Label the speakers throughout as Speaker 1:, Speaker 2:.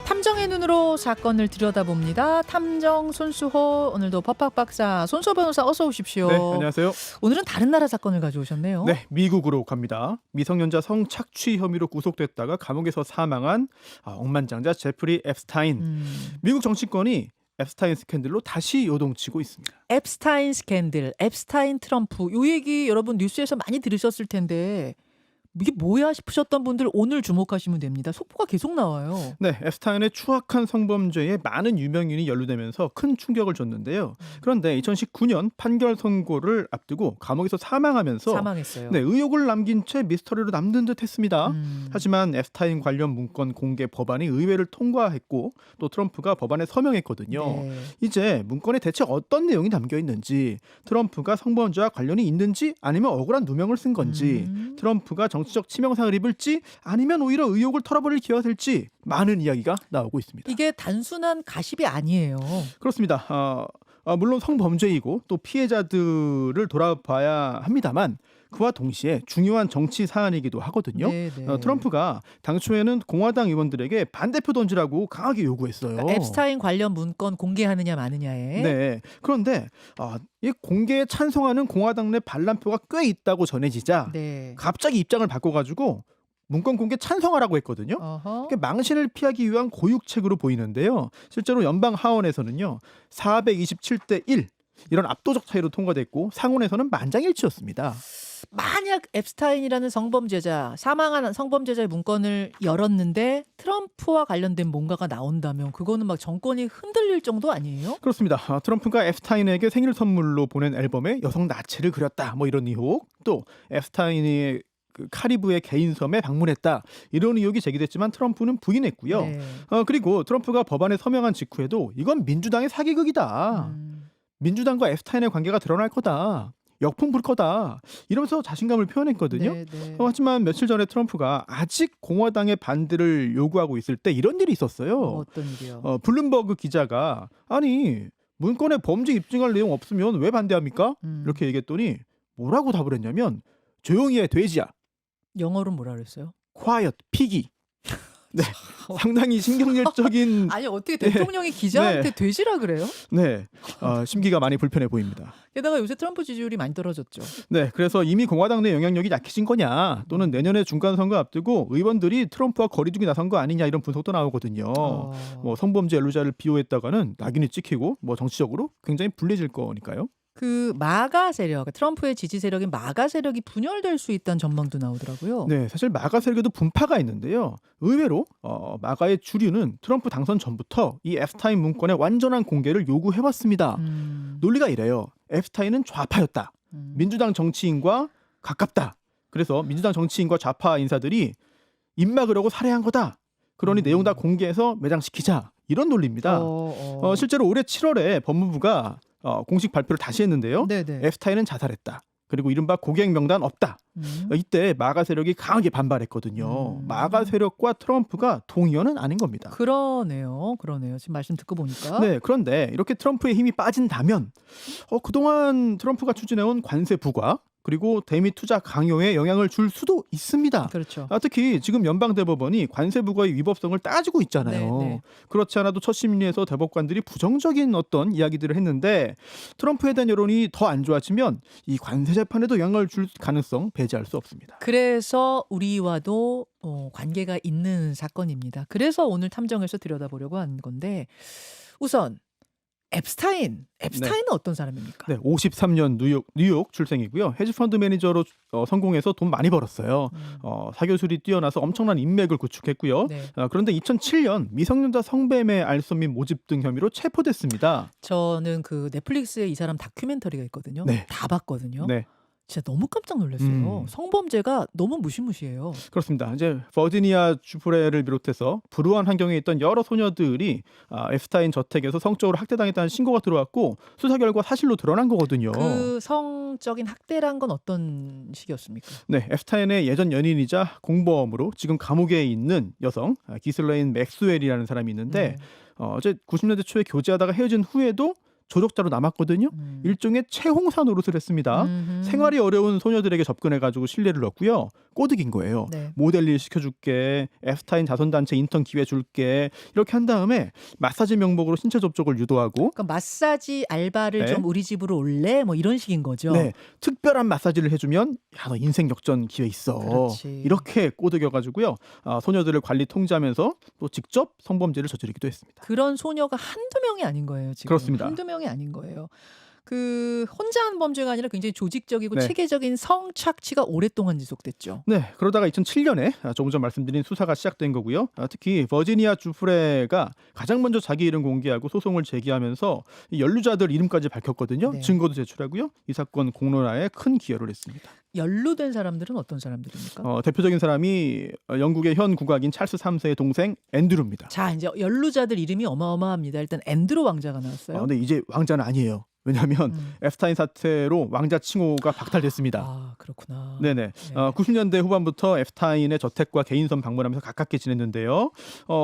Speaker 1: 탐정의 눈으로 사건을 들여다봅니다. 탐정 손수호, 오늘도 법학 박사 손수호 변호사 어서 오십시오.
Speaker 2: 네, 안녕하세요.
Speaker 1: 오늘은 다른 나라 사건을 가져오셨네요.
Speaker 2: 네, 미국으로 갑니다. 미성년자 성착취 혐의로 구속됐다가 감옥에서 사망한 억만장자 제프리 앱스타인. 미국 정치권이 앱스타인 스캔들로 다시 요동치고 있습니다.
Speaker 1: 앱스타인 스캔들, 앱스타인 트럼프, 이 얘기 여러분 뉴스에서 많이 들으셨을 텐데 이게 뭐야 싶으셨던 분들 오늘 주목하시면 됩니다. 속보가 계속 나와요.
Speaker 2: 네, 앱스타인의 추악한 성범죄에 많은 유명인이 연루되면서 큰 충격을 줬는데요. 그런데 2019년 판결 선고를 앞두고 감옥에서
Speaker 1: 사망했어요.
Speaker 2: 네, 의혹을 남긴 채 미스터리로 남는 듯했습니다. 하지만 앱스타인 관련 문건 공개 법안이 의회를 통과했고 또 트럼프가 법안에 서명했거든요.
Speaker 1: 네.
Speaker 2: 이제 문건에 대체 어떤 내용이 담겨 있는지, 트럼프가 성범죄와 관련이 있는지 아니면 억울한 누명을 쓴 건지, 트럼프가 정치적 치명상을 입을지 아니면 오히려 의혹을 털어버릴 기회가 될지 많은 이야기가 나오고 있습니다.
Speaker 1: 이게 단순한 가십이 아니에요.
Speaker 2: 그렇습니다. 물론 성범죄이고 또 피해자들을 돌아봐야 합니다만 그와 동시에 중요한 정치 사안이기도 하거든요.
Speaker 1: 네.
Speaker 2: 트럼프가 당초에는 공화당 의원들에게 반대표 던지라고 강하게 요구했어요.
Speaker 1: 그러니까 앱스타인 관련 문건 공개하느냐 마느냐에.
Speaker 2: 네. 그런데 이 공개에 찬성하는 공화당 내 반란표가 꽤 있다고 전해지자
Speaker 1: 네.
Speaker 2: 갑자기 입장을 바꿔가지고 문건 공개 찬성하라고 했거든요.
Speaker 1: 어허.
Speaker 2: 그게 망신을 피하기 위한 고육책으로 보이는데요. 실제로 연방 하원에서는요 427대 1 이런 압도적 차이로 통과됐고 상원에서는 만장일치였습니다.
Speaker 1: 만약 앱스타인이라는 성범죄자, 사망한 성범죄자의 문건을 열었는데 트럼프와 관련된 뭔가가 나온다면 그거는 막 정권이 흔들릴 정도 아니에요?
Speaker 2: 그렇습니다. 트럼프가 앱스타인에게 생일 선물로 보낸 앨범에 여성 나체를 그렸다 뭐 이런 의혹, 또 앱스타인이 그 카리브해 개인 섬에 방문했다 이런 의혹이 제기됐지만 트럼프는 부인했고요.
Speaker 1: 네.
Speaker 2: 그리고 트럼프가 법안에 서명한 직후에도 이건 민주당의 사기극이다. 민주당과 앱스타인의 관계가 드러날 거다. 역풍 불 거다. 이러면서 자신감을 표현했거든요.
Speaker 1: 네.
Speaker 2: 하지만 며칠 전에 트럼프가 아직 공화당의 반대를 요구하고 있을 때 이런 일이 있었어요.
Speaker 1: 어떤 일이요?
Speaker 2: 블룸버그 기자가 아니 문건에 범죄 입증할 내용 없으면 왜 반대합니까? 이렇게 얘기했더니 뭐라고 답을 했냐면 조용히 해 돼지야.
Speaker 1: 영어로 뭐라 그랬어요?
Speaker 2: quiet 피기. 네, 상당히 신경질적인
Speaker 1: 아니 어떻게 대통령이 기자한테
Speaker 2: 네.
Speaker 1: 돼지라 그래요?
Speaker 2: 네, 심기가 많이 불편해 보입니다.
Speaker 1: 게다가 요새 트럼프 지지율이 많이 떨어졌죠.
Speaker 2: 네, 그래서 이미 공화당 내 영향력이 약해진 거냐, 또는 내년에 중간 선거 앞두고 의원들이 트럼프와 거리두기 나선 거 아니냐 이런 분석도 나오거든요. 뭐 성범죄 연루자를 비호했다가는 낙인이 찍히고 뭐 정치적으로 굉장히 불리해질 거니까요.
Speaker 1: 그 마가 세력, 트럼프의 지지 세력인 마가 세력이 분열될 수 있다는 전망도 나오더라고요.
Speaker 2: 네, 사실 마가 세력에도 분파가 있는데요. 의외로 마가의 주류는 트럼프 당선 전부터 이 앱스타인 문건의 완전한 공개를 요구해왔습니다. 논리가 이래요. 앱스타인은 좌파였다. 민주당 정치인과 가깝다. 그래서 민주당 정치인과 좌파 인사들이 입 막으려고 살해한 거다. 그러니 내용 다 공개해서 매장시키자. 이런 논리입니다. 실제로 올해 7월에 법무부가 공식 발표를 다시 했는데요.
Speaker 1: 네네.
Speaker 2: 앱스타인은 자살했다. 그리고 이른바 고객 명단 없다. 이때 마가 세력이 강하게 반발했거든요. 마가 세력과 트럼프가 동의어는 아닌 겁니다.
Speaker 1: 그러네요. 지금 말씀 듣고 보니까.
Speaker 2: 네, 그런데 이렇게 트럼프의 힘이 빠진다면 그동안 트럼프가 추진해온 관세 부과 그리고 대미 투자 강요에 영향을 줄 수도 있습니다.
Speaker 1: 그렇죠.
Speaker 2: 특히 지금 연방대법원이 관세 부과의 위법성을 따지고 있잖아요.
Speaker 1: 네.
Speaker 2: 그렇지 않아도 첫 심리에서 대법관들이 부정적인 어떤 이야기들을 했는데 트럼프에 대한 여론이 더 안 좋아지면 이 관세 재판에도 영향을 줄 가능성 배제할 수 없습니다.
Speaker 1: 그래서 우리와도 관계가 있는 사건입니다. 그래서 오늘 탐정에서 들여다보려고 하는 건데 우선 앱스타인은 어떤 사람입니까?
Speaker 2: 네, 53년 뉴욕 출생이고요. 헤지펀드 매니저로 성공해서 돈 많이 벌었어요. 사교술이 뛰어나서 엄청난 인맥을 구축했고요.
Speaker 1: 네.
Speaker 2: 그런데 2007년 미성년자 성매매 알선 및 모집 등 혐의로 체포됐습니다.
Speaker 1: 저는 그 넷플릭스에 이 사람 다큐멘터리가 있거든요.
Speaker 2: 네.
Speaker 1: 다 봤거든요.
Speaker 2: 네,
Speaker 1: 진짜 너무 깜짝 놀랐어요. 성범죄가 너무 무시무시해요.
Speaker 2: 그렇습니다. 이제 버지니아 주프레를 비롯해서 불우한 환경에 있던 여러 소녀들이 앱스타인 저택에서 성적으로 학대당했다는 신고가 들어왔고 수사 결과 사실로 드러난 거거든요.
Speaker 1: 그 성적인 학대란 건 어떤 식이었습니까?
Speaker 2: 네, 앱스타인의 예전 연인이자 공범으로 지금 감옥에 있는 여성 기슬레인 맥스웰이라는 사람이 있는데 어제 90년대 초에 교제하다가 헤어진 후에도 조력자로 남았거든요. 일종의 채홍사 노릇을 했습니다. 생활이 어려운 소녀들에게 접근해가지고 신뢰를 얻고요. 꼬드긴 거예요.
Speaker 1: 네.
Speaker 2: 모델 일 시켜줄게, 에프스타인 자선단체 인턴 기회 줄게, 이렇게 한 다음에 마사지 명목으로 신체 접촉을 유도하고,
Speaker 1: 그러니까 마사지 알바를
Speaker 2: 네.
Speaker 1: 좀 우리 집으로 올래? 뭐 이런 식인 거죠.
Speaker 2: 네, 특별한 마사지를 해주면 야, 너 인생 역전 기회 있어.
Speaker 1: 그렇지.
Speaker 2: 이렇게 꼬드겨가지고요. 소녀들을 관리 통제하면서 또 직접 성범죄를 저지르기도 했습니다.
Speaker 1: 그런 소녀가 한두 명이 아닌 거예요, 지금.
Speaker 2: 그렇습니다.
Speaker 1: 한두 명이 아닌 거예요. 그 혼자 한 범죄가 아니라 굉장히 조직적이고
Speaker 2: 네.
Speaker 1: 체계적인 성착취가 오랫동안 지속됐죠.
Speaker 2: 네, 그러다가 2007년에 조금 전 말씀드린 수사가 시작된 거고요. 특히 버지니아 주프레가 가장 먼저 자기 이름 공개하고 소송을 제기하면서 이 연루자들 이름까지 밝혔거든요.
Speaker 1: 네.
Speaker 2: 증거도 제출하고요. 이 사건 공론화에 큰 기여를 했습니다.
Speaker 1: 연루된 사람들은 어떤 사람들입니까?
Speaker 2: 대표적인 사람이 영국의 현 국왕인 찰스 3세의 동생 앤드루입니다.
Speaker 1: 자, 이제 연루자들 이름이 어마어마합니다. 일단 앤드루 왕자가 나왔어요.
Speaker 2: 근데 이제 왕자는 아니에요. 왜냐하면 에프스타인 사태로 왕자 칭호가 박탈됐습니다.
Speaker 1: 아, 그렇구나.
Speaker 2: 네네.
Speaker 1: 네.
Speaker 2: 90년대 후반부터 에프스타인의 저택과 개인선 방문하면서 가깝게 지냈는데요.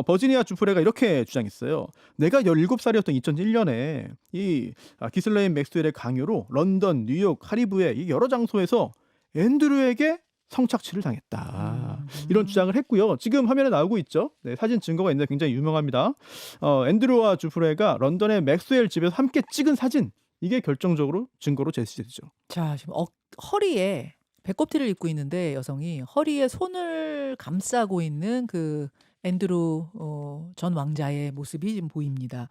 Speaker 2: 버지니아 주프레가 이렇게 주장했어요. 내가 17살이었던 2001년에 이 기슬레인 맥스웰의 강요로 런던, 뉴욕, 카리브해 이 여러 장소에서 앤드루에게 성착취를 당했다. 이런 주장을 했고요. 지금 화면에 나오고 있죠. 네, 사진 증거가 있는데 굉장히 유명합니다. 앤드루와 주프레가 런던의 맥스웰 집에서 함께 찍은 사진. 이게 결정적으로 증거로 제시되죠.
Speaker 1: 자, 지금 허리에 배꼽티를 입고 있는데 여성이 허리에 손을 감싸고 있는 그 앤드루 전 왕자의 모습이 지금 보입니다.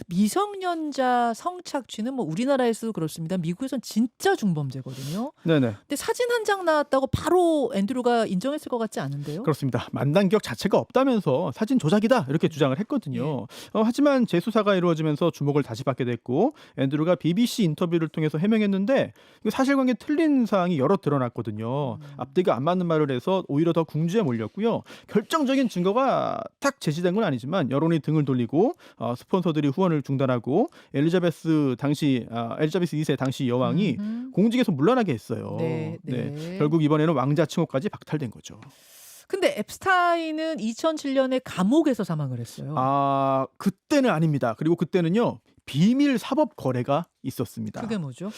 Speaker 1: 미성년자 성착취는 뭐 우리나라에서도 그렇습니다. 미국에선 진짜 중범죄거든요.
Speaker 2: 네네.
Speaker 1: 근데 사진 한 장 나왔다고 바로 앤드루가 인정했을 것 같지 않은데요?
Speaker 2: 그렇습니다. 만난격 자체가 없다면서 사진 조작이다 이렇게 주장을 했거든요. 하지만 재수사가 이루어지면서 주목을 다시 받게 됐고 앤드루가 BBC 인터뷰를 통해서 해명했는데 사실관계 틀린 사항이 여러 드러났거든요. 앞뒤가 안 맞는 말을 해서 오히려 더 궁지에 몰렸고요. 결정적인 증거가 딱 제시된 건 아니지만 여론이 등을 돌리고 스폰서들이 후원을 중단하고 엘리자베스 2세 당시 여왕이 공직에서 물러나게 했어요.
Speaker 1: 네.
Speaker 2: 결국 이번에는 왕자 칭호까지 박탈된 거죠.
Speaker 1: 근데 앱스타인은 2007년에 감옥에서 사망을 했어요.
Speaker 2: 그때는 아닙니다. 그리고 그때는요. 비밀 사법 거래가 있었습니다.
Speaker 1: 그게 뭐죠?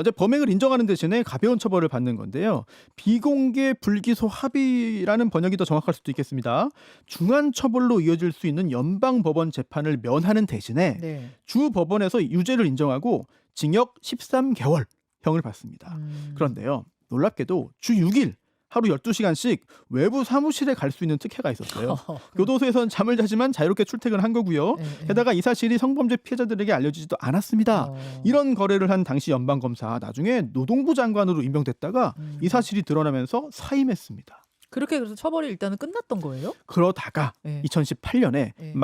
Speaker 2: 이제 범행을 인정하는 대신에 가벼운 처벌을 받는 건데요. 비공개 불기소 합의라는 번역이 더 정확할 수도 있겠습니다. 중한 처벌로 이어질 수 있는 연방 법원 재판을 면하는 대신에
Speaker 1: 네.
Speaker 2: 주 법원에서 유죄를 인정하고 징역 13개월 형을 받습니다. 그런데요. 놀랍게도 주 6일 하루 12시간씩 외부 사무실에 갈 수 있는 특혜가 있었어요. 교도소에서는 잠을 자지만 자유롭게 출퇴근한 거고요. 게다가 이 사실이 성범죄 피해자들에게 알려지지도 않았습니다. 이런 거래를 한 당시 연방검사 나중에 노동부 장관으로 임명됐다가 이 사실이 드러나면서 사임했습니다.
Speaker 1: 그렇게 그래서 처벌이 일단은 끝났던 거예요?
Speaker 2: 그러다가
Speaker 1: 네.
Speaker 2: 2018년에
Speaker 1: 네.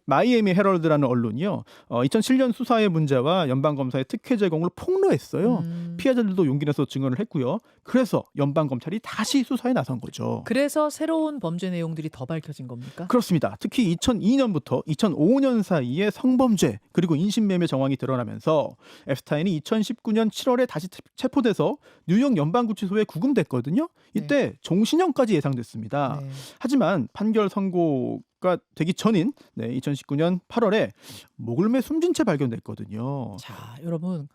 Speaker 2: 마이애미 헤럴드라는 언론이요. 2007년 수사의 문제와 연방검사의 특혜 제공을 폭로했어요. 피해자들도 용기 내서 증언을 했고요. 그래서 연방검찰이 다시 수사에 나선 거죠.
Speaker 1: 그래서 새로운 범죄 내용들이 더 밝혀진 겁니까?
Speaker 2: 그렇습니다. 특히 2002년부터 2005년 사이에 성범죄 그리고 인신매매 정황이 드러나면서 앱스타인이 2019년 7월에 다시 체포돼서 뉴욕 연방구치소에 구금됐거든요. 이때 종신형까지 예상됐습니다.
Speaker 1: 네.
Speaker 2: 하지만 판결 선고가 되기 전인 2019년 8월에 목을 매 숨진 채 발견됐거든요.
Speaker 1: 자, 여러분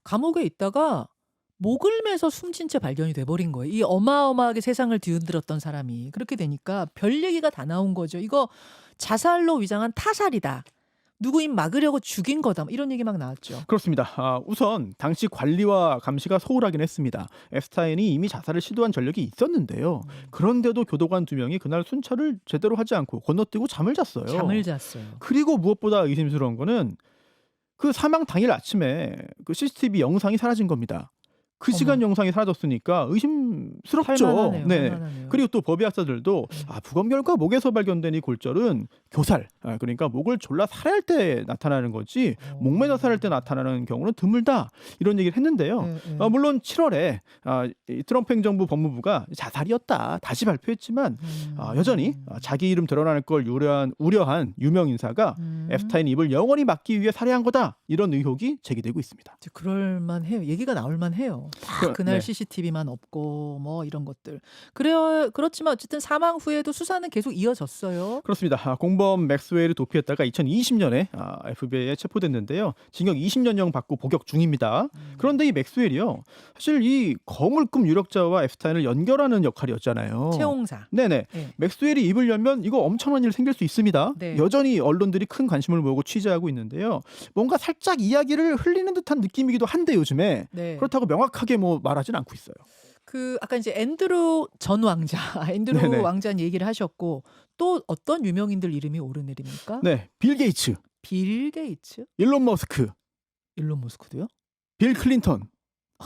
Speaker 1: 감옥에 있다가 목을 매서 숨진 채 발견이 돼버린 거예요. 이 어마어마하게 세상을 뒤흔들었던 사람이. 그렇게 되니까 별 얘기가 다 나온 거죠. 이거 자살로 위장한 타살이다. 누구 입 막으려고 죽인 거다. 이런 얘기 막 나왔죠.
Speaker 2: 그렇습니다. 우선 당시 관리와 감시가 소홀하긴 했습니다. 앱스타인이 이미 자살을 시도한 전력이 있었는데요. 그런데도 교도관 2명이 그날 순찰을 제대로 하지 않고 건너뛰고 잠을 잤어요.
Speaker 1: 잠을 잤어요.
Speaker 2: 그리고 무엇보다 의심스러운 거는 그 사망 당일 아침에 그 CCTV 영상이 사라진 겁니다. 그 시간 영상이 사라졌으니까 의심스럽죠.
Speaker 1: 할만하네요.
Speaker 2: 네.
Speaker 1: 할만하네요.
Speaker 2: 그리고 또 법의학자들도 부검 결과 목에서 발견된 이 골절은 교살, 그러니까 목을 졸라 살해할 때 나타나는 거지 목매 자살할 때 나타나는 경우는 드물다 이런 얘기를 했는데요. 물론 7월에 이 트럼프 행정부 법무부가 자살이었다 다시 발표했지만 여전히 자기 이름 드러날 걸 우려한 유명 인사가 앱스타인 입을 영원히 막기 위해 살해한 거다. 이런 의혹이 제기되고 있습니다.
Speaker 1: 그럴만해요. 얘기가 나올만해요. 그날
Speaker 2: 네.
Speaker 1: CCTV만 없고 뭐 이런 것들. 그래요. 그렇지만 어쨌든 사망 후에도 수사는 계속 이어졌어요.
Speaker 2: 그렇습니다. 공범 맥스웰을 도피했다가 2020년에 FBI에 체포됐는데요. 징역 20년형 받고 복역 중입니다. 그런데 이 맥스웰이요. 사실 이 거물급 유력자와 앱스타인을 연결하는 역할이었잖아요.
Speaker 1: 채용사.
Speaker 2: 네네.
Speaker 1: 네.
Speaker 2: 맥스웰이 입을 열면 이거 엄청난 일 생길 수 있습니다.
Speaker 1: 네.
Speaker 2: 여전히 언론들이 큰 관심을 모으고 취재하고 있는데요. 뭔가 살짝 이야기를 흘리는 듯한 느낌이기도 한데 요즘에
Speaker 1: 네.
Speaker 2: 그렇다고 명확하게 뭐 말하진 않고 있어요.
Speaker 1: 그 아까 이제 앤드루 전 왕자, 앤드루
Speaker 2: 네네.
Speaker 1: 왕자는 얘기를 하셨고 또 어떤 유명인들 이름이 오르내립니까?
Speaker 2: 네, 빌 게이츠,
Speaker 1: 빌 게이츠,
Speaker 2: 일론 머스크,
Speaker 1: 일론 머스크도요?
Speaker 2: 빌 클린턴.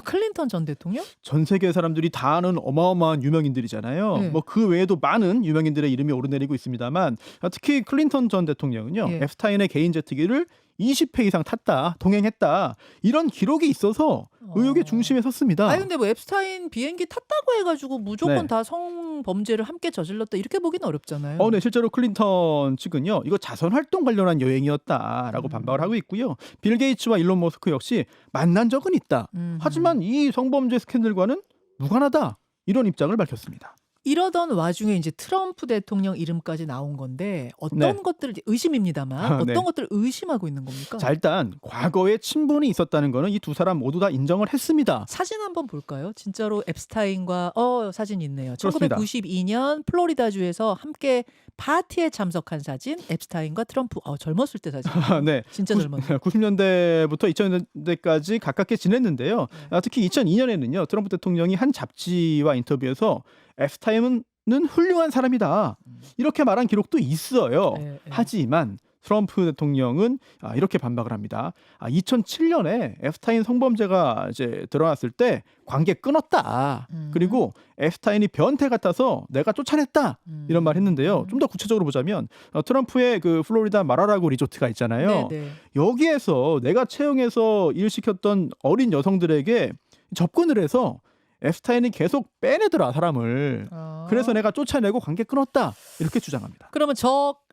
Speaker 1: 클린턴 전 대통령?
Speaker 2: 전 세계 사람들이 다 아는 어마어마한 유명인들이잖아요.
Speaker 1: 네.
Speaker 2: 뭐 그 외에도 많은 유명인들의 이름이 오르내리고 있습니다만 특히 클린턴 전 대통령은요.
Speaker 1: 예.
Speaker 2: 앱스타인의 개인 제트기를 20회 이상 탔다, 동행했다 이런 기록이 있어서 의혹의 중심에 섰습니다.
Speaker 1: 근데 뭐 앱스타인 비행기 탔다고 해가지고 무조건
Speaker 2: 네.
Speaker 1: 다 성범죄를 함께 저질렀다 이렇게 보기는 어렵잖아요.
Speaker 2: 네, 실제로 클린턴 측은요, 이거 자선 활동 관련한 여행이었다라고 반박을 하고 있고요. 빌 게이츠와 일론 머스크 역시 만난 적은 있다. 하지만 이 성범죄 스캔들과는 무관하다. 이런 입장을 밝혔습니다.
Speaker 1: 이러던 와중에 이제 트럼프 대통령 이름까지 나온 건데 어떤
Speaker 2: 네.
Speaker 1: 것들을 의심입니다만 어떤
Speaker 2: 네.
Speaker 1: 것들을 의심하고 있는 겁니까?
Speaker 2: 자, 일단 과거에 친분이 있었다는 거는 이 두 사람 모두 다 인정을 했습니다.
Speaker 1: 사진 한번 볼까요? 진짜로 앱스타인과 사진 있네요.
Speaker 2: 그렇습니다.
Speaker 1: 1992년 플로리다주에서 함께 파티에 참석한 사진. 앱스타인과 트럼프. 젊었을 때 사진.
Speaker 2: 네.
Speaker 1: 진짜 젊었네요.
Speaker 2: 90년대부터 2000년대까지 가깝게 지냈는데요.
Speaker 1: 네.
Speaker 2: 특히 2002년에는요. 트럼프 대통령이 한 잡지와 인터뷰에서 앱스타인은 훌륭한 사람이다. 이렇게 말한 기록도 있어요.
Speaker 1: 네.
Speaker 2: 하지만 트럼프 대통령은 이렇게 반박을 합니다. 2007년에 앱스타인 성범죄가 이제 드러났을 때 관계 끊었다. 그리고 앱스타인이 변태 같아서 내가 쫓아냈다. 이런 말 했는데요. 좀 더 구체적으로 보자면 트럼프의 그 플로리다 마라라고 리조트가 있잖아요.
Speaker 1: 네.
Speaker 2: 여기에서 내가 채용해서 일시켰던 어린 여성들에게 접근을 해서 앱스타인이 계속 빼내더라 사람을. 그래서 내가 쫓아내고 관계 끊었다 이렇게 주장합니다.
Speaker 1: 그러면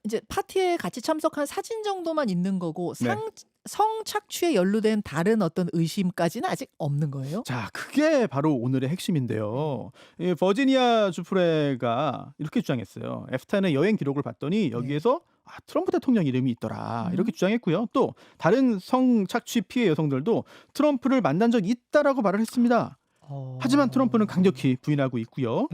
Speaker 1: 이제 파티에 같이 참석한 사진 정도만 있는 거고
Speaker 2: 네.
Speaker 1: 성착취에 연루된 다른 어떤 의심까지는 아직 없는 거예요?
Speaker 2: 자, 그게 바로 오늘의 핵심인데요. 이 버지니아 주프레가 이렇게 주장했어요. 앱스타인의 여행 기록을 봤더니 여기에서 트럼프 대통령 이름이 있더라 이렇게 주장했고요. 또 다른 성착취 피해 여성들도 트럼프를 만난 적 있다라고 말을 했습니다. 하지만 트럼프는 강력히 부인하고 있고요.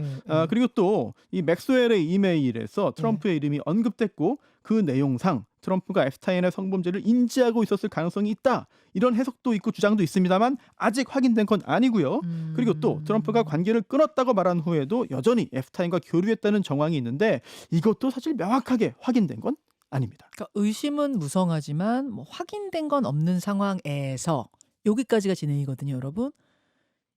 Speaker 2: 그리고 또 이 맥스웰의 이메일에서 트럼프의 이름이 언급됐고 그 내용상 트럼프가 앱스타인의 성범죄를 인지하고 있었을 가능성이 있다. 이런 해석도 있고 주장도 있습니다만 아직 확인된 건 아니고요. 그리고 또 트럼프가 관계를 끊었다고 말한 후에도 여전히 앱스타인과 교류했다는 정황이 있는데 이것도 사실 명확하게 확인된 건 아닙니다.
Speaker 1: 그러니까 의심은 무성하지만 뭐 확인된 건 없는 상황에서 여기까지가 진행이거든요, 여러분.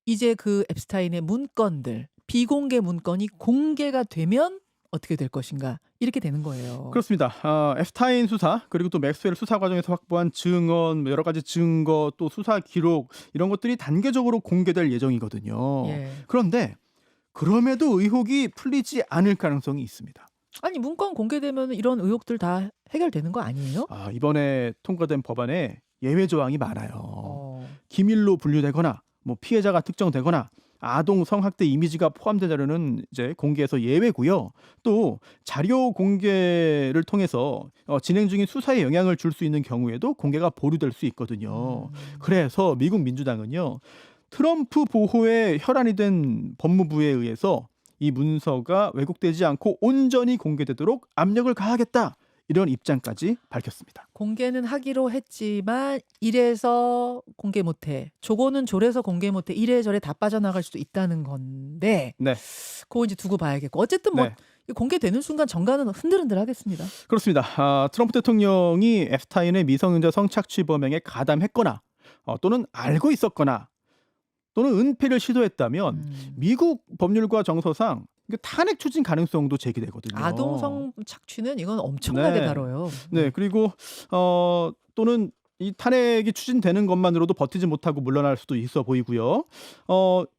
Speaker 1: 이제 그 앱스타인의 문건들, 비공개 문건이 공개가 되면 어떻게 될 것인가 이렇게 되는 거예요.
Speaker 2: 그렇습니다. 앱스타인 수사 그리고 또 맥스웰 수사 과정에서 확보한 증언, 여러 가지 증거, 또 수사 기록 이런 것들이 단계적으로 공개될 예정이거든요.
Speaker 1: 예.
Speaker 2: 그런데 그럼에도 의혹이 풀리지 않을 가능성이 있습니다.
Speaker 1: 아니 문건 공개되면 이런 의혹들 다 해결되는 거 아니에요?
Speaker 2: 이번에 통과된 법안에 예외 조항이 많아요. 기밀로 분류되거나 뭐 피해자가 특정되거나 아동 성학대 이미지가 포함된 자료는 이제 공개해서 예외고요. 또 자료 공개를 통해서 진행 중인 수사에 영향을 줄 수 있는 경우에도 공개가 보류될 수 있거든요. 그래서 미국 민주당은요. 트럼프 보호에 혈안이 된 법무부에 의해서 이 문서가 왜곡되지 않고 온전히 공개되도록 압력을 가하겠다. 이런 입장까지 밝혔습니다.
Speaker 1: 공개는 하기로 했지만 이래서 공개 못해. 저거는 저래서 공개 못해. 이래저래 다 빠져나갈 수도 있다는 건데
Speaker 2: 네.
Speaker 1: 그거 이제 두고 봐야겠고. 어쨌든 뭐
Speaker 2: 네.
Speaker 1: 공개되는 순간 정가는 흔들흔들하겠습니다.
Speaker 2: 그렇습니다. 트럼프 대통령이 앱스타인의 미성년자 성착취 범행에 가담했거나 또는 알고 있었거나 또는 은폐를 시도했다면 미국 법률과 정서상 탄핵 추진 가능성도 제기되거든요.
Speaker 1: 아동 성착취는 이건 엄청나게
Speaker 2: 네.
Speaker 1: 다뤄요.
Speaker 2: 네, 그리고 또는 이 탄핵이 추진되는 것만으로도 버티지 못하고 물러날 수도 있어 보이고요.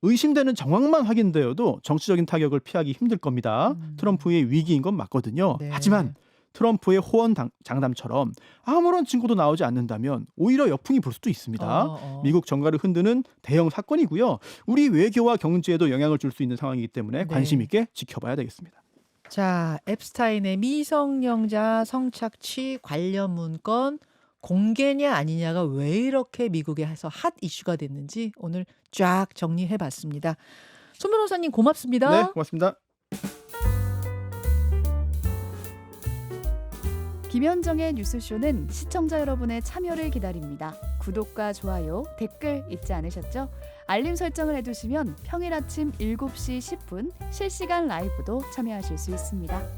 Speaker 2: 의심되는 정황만 확인되어도 정치적인 타격을 피하기 힘들 겁니다. 트럼프의 위기인 건 맞거든요.
Speaker 1: 네.
Speaker 2: 하지만 트럼프의 호언 장담처럼 아무런 증거도 나오지 않는다면 오히려 역풍이 불 수도 있습니다. 미국 정가를 흔드는 대형 사건이고요. 우리 외교와 경제에도 영향을 줄 수 있는 상황이기 때문에 관심 있게 지켜봐야 되겠습니다.
Speaker 1: 자, 앱스타인의 미성년자 성착취 관련 문건 공개냐 아니냐가 왜 이렇게 미국에서 핫 이슈가 됐는지 오늘 쫙 정리해봤습니다. 손 변호사님 고맙습니다.
Speaker 2: 네, 고맙습니다.
Speaker 3: 김현정의 뉴스쇼는 시청자 여러분의 참여를 기다립니다. 구독과 좋아요, 댓글 잊지 않으셨죠? 알림 설정을 해두시면 평일 아침 7시 10분 실시간 라이브도 참여하실 수 있습니다.